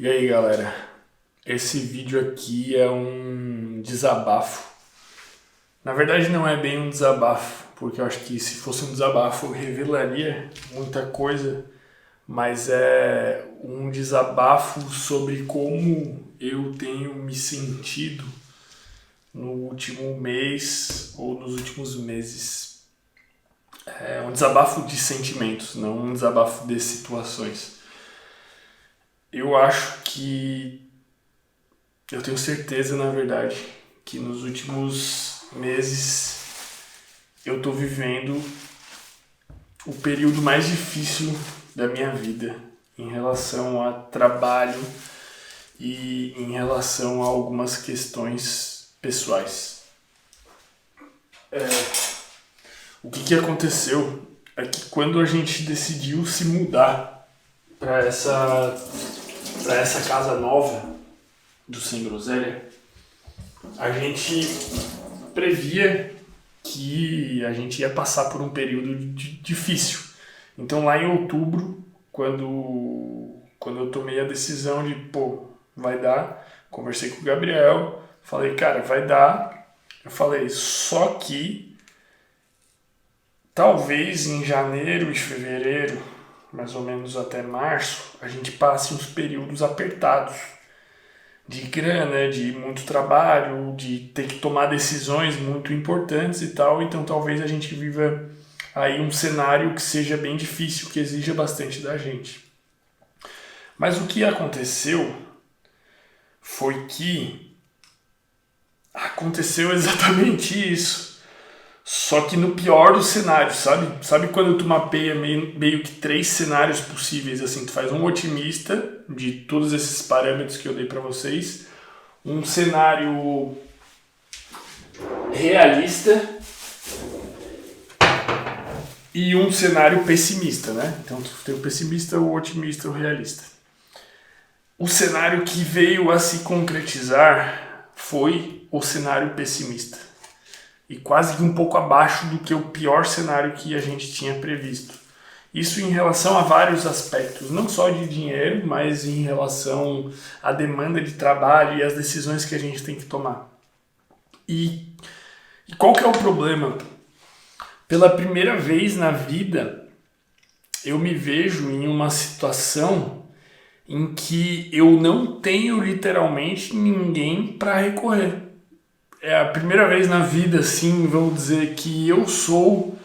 E aí, galera? Esse vídeo aqui é um desabafo. Na verdade, não é bem um desabafo, porque eu acho que se fosse um desabafo eu revelaria muita coisa, mas é um desabafo sobre como eu tenho me sentido no último mês ou nos últimos meses. É um desabafo de sentimentos, não um desabafo de situações. Eu acho que eu tenho certeza, na verdade, que nos últimos meses eu tô vivendo o período mais difícil da minha vida em relação a trabalho e em relação a algumas questões pessoais. O que aconteceu é que quando a gente decidiu se mudar para essa casa nova do Sem Groselha, a gente previa que a gente ia passar por um período difícil. Então lá em outubro, quando eu tomei a decisão de, vai dar, conversei com o Gabriel, falei, cara, vai dar. Eu falei, só que talvez em janeiro e fevereiro, mais ou menos até março, a gente passe uns períodos apertados de grana, de muito trabalho, de ter que tomar decisões muito importantes e tal. Então talvez a gente viva aí um cenário que seja bem difícil, que exija bastante da gente. Mas o que aconteceu foi que aconteceu exatamente isso. Só que no pior dos cenários, sabe? Sabe quando tu mapeia meio que 3 cenários possíveis, assim, tu faz um otimista de todos esses parâmetros que eu dei pra vocês, um cenário realista e um cenário pessimista, né? Então tu tem o pessimista, o otimista e o realista. O cenário que veio a se concretizar foi o cenário pessimista. E quase que um pouco abaixo do que o pior cenário que a gente tinha previsto. Isso em relação a vários aspectos, não só de dinheiro, mas em relação à demanda de trabalho e às decisões que a gente tem que tomar. E qual que é o problema? Pela primeira vez na vida, eu me vejo em uma situação em que eu não tenho literalmente ninguém para recorrer. É a primeira vez na vida, assim, vamos dizer, que eu sou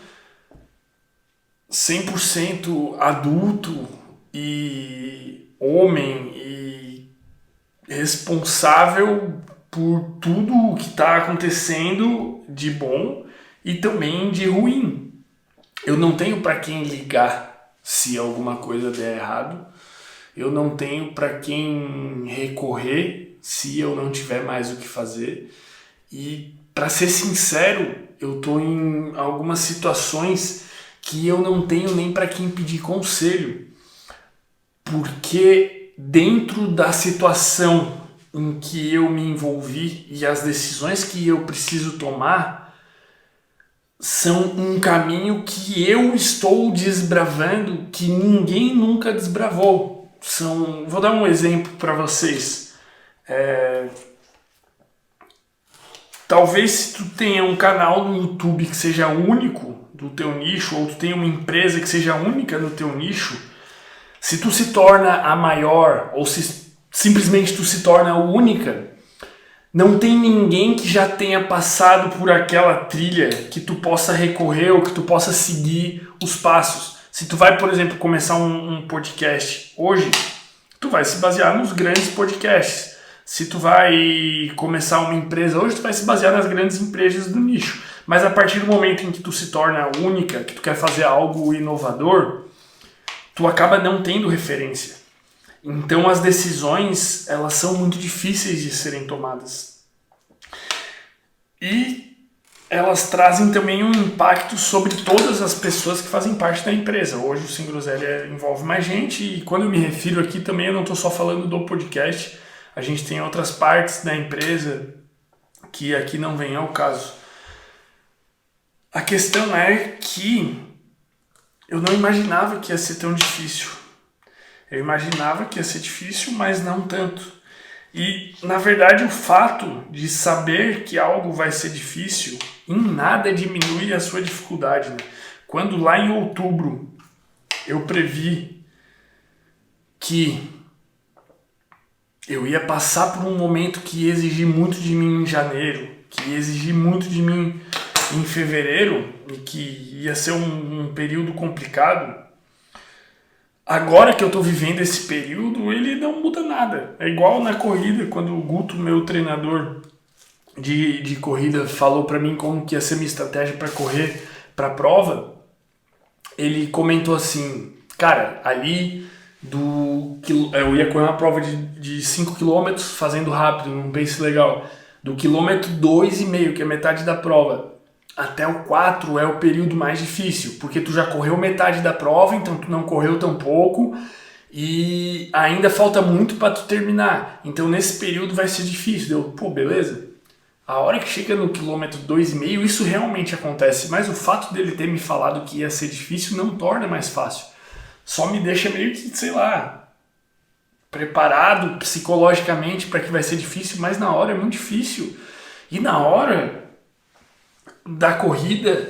100% adulto e homem e responsável por tudo o que está acontecendo de bom e também de ruim. Eu não tenho para quem ligar se alguma coisa der errado. Eu não tenho para quem recorrer se eu não tiver mais o que fazer. E, para ser sincero, eu tô em algumas situações que eu não tenho nem para quem pedir conselho. Porque dentro da situação em que eu me envolvi e as decisões que eu preciso tomar são um caminho que eu estou desbravando que ninguém nunca desbravou. Vou dar um exemplo para vocês. Talvez se tu tenha um canal no YouTube que seja único do teu nicho, ou tu tenha uma empresa que seja única no teu nicho, se tu se torna a maior, ou se simplesmente tu se torna única, não tem ninguém que já tenha passado por aquela trilha que tu possa recorrer ou que tu possa seguir os passos. Se tu vai, por exemplo, começar um podcast hoje, tu vai se basear nos grandes podcasts. Se tu vai começar uma empresa hoje, tu vai se basear nas grandes empresas do nicho. Mas a partir do momento em que tu se torna única, que tu quer fazer algo inovador, tu acaba não tendo referência. Então as decisões, elas são muito difíceis de serem tomadas. E elas trazem também um impacto sobre todas as pessoas que fazem parte da empresa. Hoje o Sem Groselha envolve mais gente, e quando eu me refiro aqui também eu não estou só falando do podcast. A gente tem outras partes da empresa que aqui não vem ao caso. A questão é que eu não imaginava que ia ser tão difícil. Eu imaginava que ia ser difícil, mas não tanto. E, na verdade, o fato de saber que algo vai ser difícil em nada diminui a sua dificuldade, né? Quando lá em outubro eu previ que eu ia passar por um momento que ia exigir muito de mim em janeiro, que ia exigir muito de mim em fevereiro, e que ia ser um período complicado, agora que eu tô vivendo esse período, ele não muda nada. É igual na corrida, quando o Guto, meu treinador de corrida, falou pra mim como que ia ser minha estratégia para correr pra prova, ele comentou assim, cara, ali eu ia correr uma prova de 5 km fazendo rápido, num pace legal. Do quilômetro 2,5, que é metade da prova, até o 4 é o período mais difícil, porque tu já correu metade da prova, então tu não correu tão pouco e ainda falta muito para tu terminar. Então nesse período vai ser difícil. Deu, pô, beleza. A hora que chega no quilômetro 2,5, isso realmente acontece, mas o fato dele ter me falado que ia ser difícil não torna mais fácil. Só me deixa meio que, sei lá, preparado psicologicamente para que vai ser difícil, mas na hora é muito difícil. E na hora da corrida,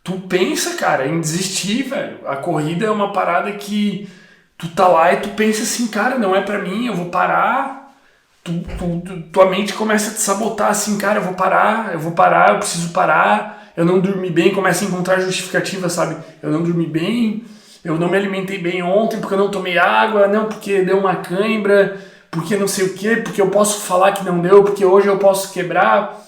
tu pensa, cara, em desistir, velho. A corrida é uma parada que tu tá lá e tu pensa assim, cara, não é pra mim, eu vou parar. Tua mente começa a te sabotar assim, cara, eu vou parar, eu preciso parar. Eu não dormi bem, começa a encontrar justificativa, sabe? Eu não dormi bem, eu não me alimentei bem ontem porque eu não tomei água, não porque deu uma cãibra, porque não sei o que, porque eu posso falar que não deu, porque hoje eu posso quebrar.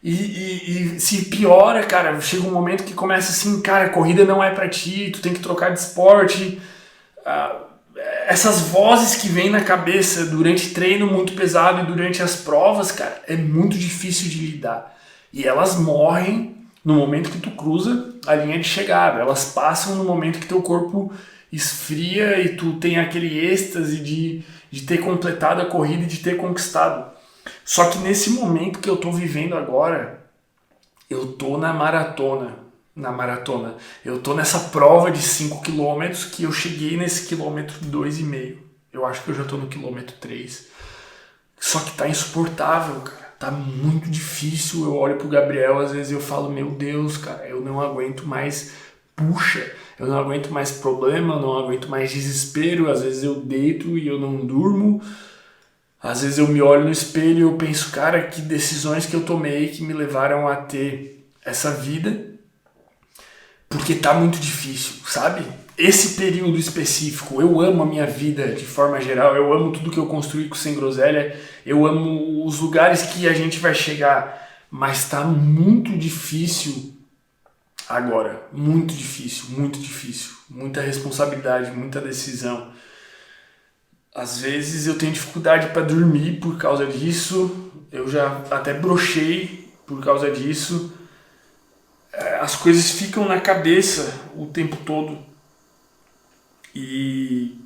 E se piora, cara, chega um momento que começa assim, cara, a corrida não é pra ti, tu tem que trocar de esporte. Essas vozes que vêm na cabeça durante treino muito pesado e durante as provas, cara, é muito difícil de lidar. E elas morrem no momento que tu cruza a linha de chegada. Elas passam no momento que teu corpo esfria e tu tem aquele êxtase de ter completado a corrida e de ter conquistado. Só que nesse momento que eu tô vivendo agora, eu tô na maratona. Eu tô nessa prova de 5 km que eu cheguei nesse quilômetro 2,5. Eu acho que eu já tô no quilômetro 3. Só que tá insuportável, cara. Tá muito difícil. Eu olho pro Gabriel, às vezes eu falo, meu Deus, cara, eu não aguento mais puxa. Eu não aguento mais problema, eu não aguento mais desespero. Às vezes eu deito e eu não durmo. Às vezes eu me olho no espelho e eu penso, cara, que decisões que eu tomei que me levaram a ter essa vida, porque tá muito difícil, sabe? Esse período específico, eu amo a minha vida de forma geral, eu amo tudo que eu construí com Sem Groselha, eu amo os lugares que a gente vai chegar, mas tá muito difícil agora, muito difícil, muita responsabilidade, muita decisão. Às vezes eu tenho dificuldade para dormir por causa disso, eu já até brochei por causa disso. As coisas ficam na cabeça o tempo todo e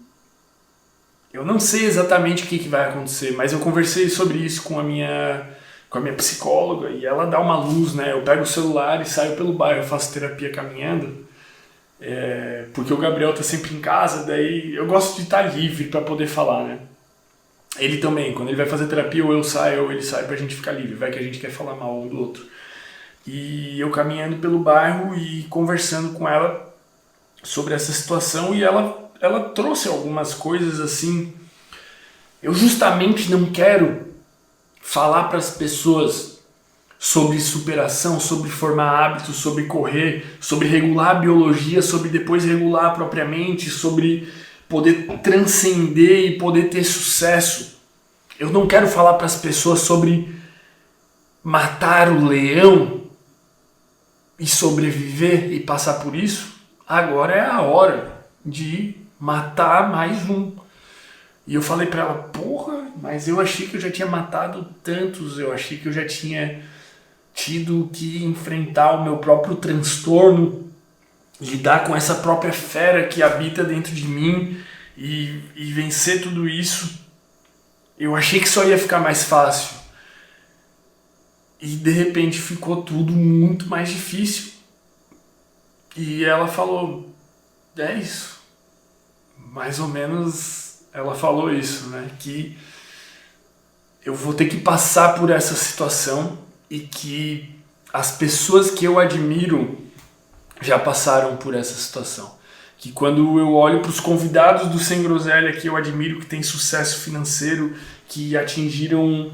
eu não sei exatamente o que vai acontecer, mas eu conversei sobre isso com a minha psicóloga e ela dá uma luz, né? Eu pego o celular e saio pelo bairro, eu faço terapia caminhando. Porque o Gabriel tá sempre em casa, daí eu gosto de estar livre para poder falar, né? Ele também, quando ele vai fazer terapia, ou eu saio ou ele sai pra gente ficar livre, vai que a gente quer falar mal um do outro. E eu caminhando pelo bairro e conversando com ela sobre essa situação e ela trouxe algumas coisas assim. Eu justamente não quero falar para as pessoas sobre superação, sobre formar hábitos, sobre correr, sobre regular a biologia, sobre depois regular propriamente, sobre poder transcender e poder ter sucesso. Eu não quero falar para as pessoas sobre matar o leão e sobreviver e passar por isso. Agora é a hora de matar mais um. E eu falei para ela, porra, mas eu achei que eu já tinha matado tantos, eu achei que eu já tinha tido que enfrentar o meu próprio transtorno, lidar com essa própria fera que habita dentro de mim e vencer tudo isso. Eu achei que só ia ficar mais fácil. E de repente ficou tudo muito mais difícil. E ela falou, é isso. mais ou menos ela falou isso, né? Que eu vou ter que passar por essa situação e que as pessoas que eu admiro já passaram por essa situação. Que quando eu olho para os convidados do Sem Groselha que eu admiro, que têm sucesso financeiro, que atingiram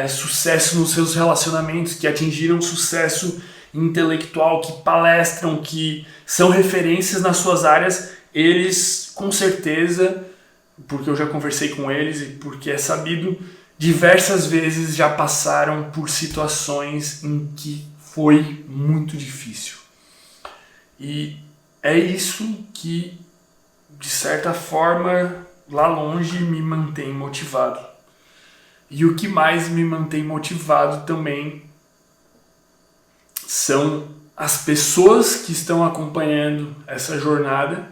sucesso nos seus relacionamentos, que atingiram sucesso intelectual, que palestram, que são referências nas suas áreas, eles com certeza, porque eu já conversei com eles e porque é sabido, diversas vezes já passaram por situações em que foi muito difícil. E é isso que, de certa forma, lá longe me mantém motivado. E o que mais me mantém motivado também são as pessoas que estão acompanhando essa jornada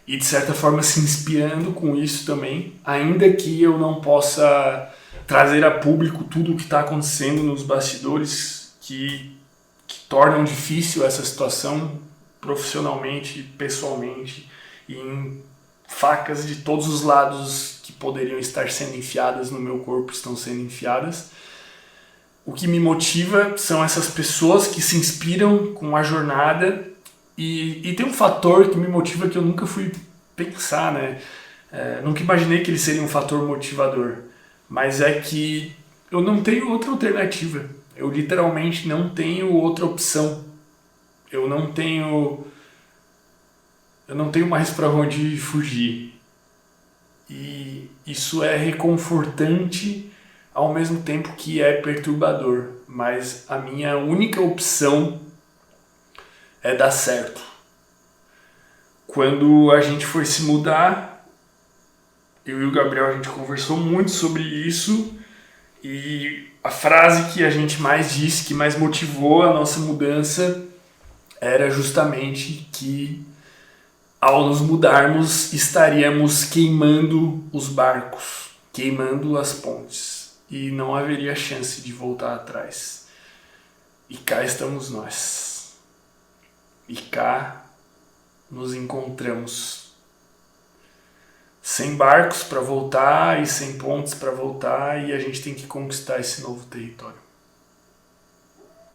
e, de certa forma, se inspirando com isso também, ainda que eu não possa trazer a público tudo o que está acontecendo nos bastidores que tornam difícil essa situação profissionalmente, pessoalmente, e em facas de todos os lados que poderiam estar sendo enfiadas no meu corpo estão sendo enfiadas. O que me motiva são essas pessoas que se inspiram com a jornada e tem um fator que me motiva que eu nunca fui pensar, né? Nunca imaginei que ele seria um fator motivador, mas é que eu não tenho outra alternativa. Eu literalmente não tenho outra opção. Eu não tenho mais para onde fugir. E isso é reconfortante ao mesmo tempo que é perturbador. Mas a minha única opção é dar certo. Quando a gente foi se mudar, eu e o Gabriel, a gente conversou muito sobre isso. E a frase que a gente mais disse, que mais motivou a nossa mudança, era justamente que ao nos mudarmos estaríamos queimando os barcos, queimando as pontes e não haveria chance de voltar atrás. E cá estamos nós. E cá nos encontramos. Sem barcos para voltar e sem pontes para voltar, e a gente tem que conquistar esse novo território.